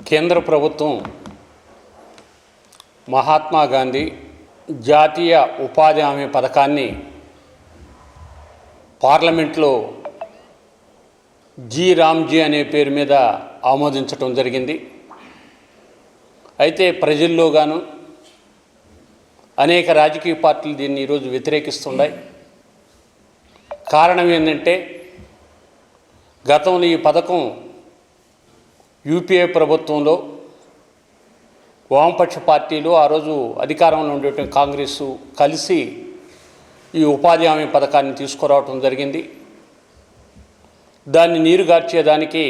కేంద్ర ప్రభుత్వం మహాత్మా గాంధీ జాతీయ ఉపాధి హామీ పథకాన్ని పార్లమెంట్లో జీ రామ్జీ అనే పేరు మీద ఆమోదించడం జరిగింది. అయితే ప్రజల్లో గాను అనేక రాజకీయ పార్టీలు దీన్ని ఈరోజు వ్యతిరేకిస్తున్నాయి. కారణం ఏంటంటే గతంలో ఈ పథకం యూపీఏ ప్రభుత్వంలో వామపక్ష పార్టీలు ఆ రోజు అధికారంలో ఉండేటువంటి కాంగ్రెస్ కలిసి ఈ ఉపాధి హామీ పథకాన్ని తీసుకురావటం జరిగింది. దాన్ని నీరుగార్చేదానికి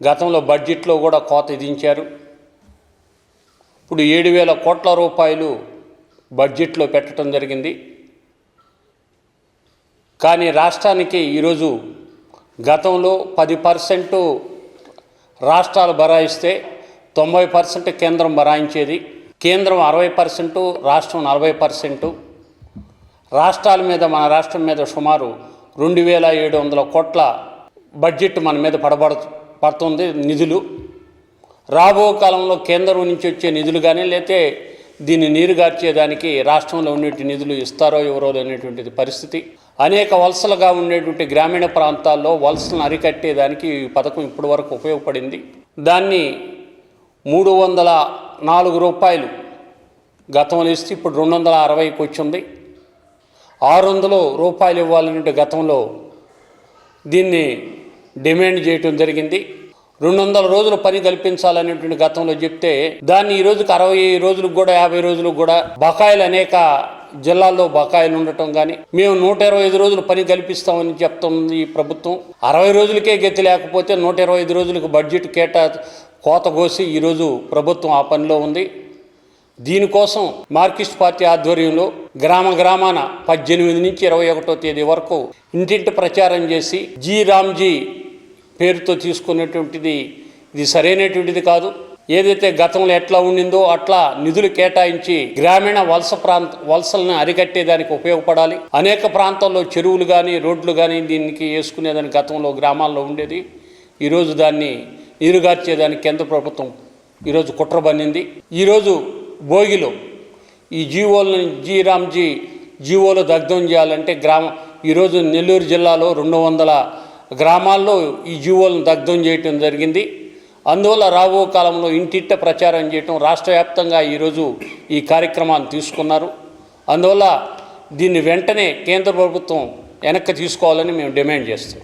గతంలో బడ్జెట్లో కూడా కోత విధించారు. ఇప్పుడు 7,000 కోట్ల రూపాయలు బడ్జెట్లో పెట్టడం జరిగింది. కానీ రాష్ట్రానికి ఈరోజు గతంలో 10% రాష్ట్రాలు బరాయిస్తే 90% కేంద్రం బరాయించేది. కేంద్రం 60%, రాష్ట్రం 40%. రాష్ట్రాల మీద మన రాష్ట్రం మీద సుమారు 2,700 కోట్ల బడ్జెట్ మన మీద పడుతుంది నిధులు. రాబో కాలంలో కేంద్రం నుంచి వచ్చే నిధులు కానీ లేతే దీన్ని నీరుగార్చేదానికి రాష్ట్రంలో ఉండేటువంటి నిధులు ఇస్తారో ఎవరో అనేటువంటిది పరిస్థితి. అనేక వలసలుగా ఉండేటువంటి గ్రామీణ ప్రాంతాల్లో వలసలను అరికట్టేదానికి ఈ పథకం ఇప్పటి వరకు ఉపయోగపడింది. దాన్ని 304 రూపాయలు గతంలో ఇస్తే ఇప్పుడు 260కి వచ్చింది. 600 రూపాయలు ఇవ్వాలనే గతంలో దీన్ని డిమాండ్ చేయటం జరిగింది. 200 రోజులు పని కల్పించాలనేటువంటి గతంలో చెప్తే దాన్ని ఈ రోజుకి 60 రోజులకు కూడా 50 రోజులకు కూడా బకాయిలు అనేక జిల్లాల్లో బకాయిలు ఉండటం కానీ మేము 125 రోజులు పని కల్పిస్తామని చెప్తుంది ఈ ప్రభుత్వం. 60 రోజులకే గతి లేకపోతే 125 రోజులకు బడ్జెట్ కోత కోసి ఈరోజు ప్రభుత్వం ఆ పనిలో ఉంది. దీనికోసం మార్క్సిస్ట్ పార్టీ ఆధ్వర్యంలో గ్రామాన 18 నుంచి 21వ తేదీ వరకు ఇంటింటి ప్రచారం చేసి జీ రామ్జీ పేరుతో తీసుకునేటువంటిది ఇది సరైనటువంటిది కాదు. ఏదైతే గతంలో ఎట్లా ఉండిందో అట్లా నిధులు కేటాయించి గ్రామీణ వలసలను అరికట్టేదానికి ఉపయోగపడాలి. అనేక ప్రాంతాల్లో చెరువులు కానీ రోడ్లు కానీ దీనికి వేసుకునేదానికి గతంలో గ్రామాల్లో ఉండేది. ఈరోజు దాన్ని నీరుగార్చేదానికి కేంద్ర ప్రభుత్వం ఈరోజు కుట్ర బన్నింది. ఈరోజు భోగిలో ఈ జీవోలను జీ రామ్జీ జీవోలు దగ్ధం చేయాలంటే ఈరోజు నెల్లూరు జిల్లాలో 200 గ్రామాల్లో ఈ జీవోలను దగ్ధం చేయటం జరిగింది. అందువల్ల రాబో కాలంలో ఇంటింట ప్రచారం చేయటం రాష్ట్ర వ్యాప్తంగా ఈరోజు ఈ కార్యక్రమాన్ని తీసుకున్నారు. అందువల్ల దీన్ని వెంటనే కేంద్ర ప్రభుత్వం వెనక్కి తీసుకోవాలని మేము డిమాండ్ చేస్తాం.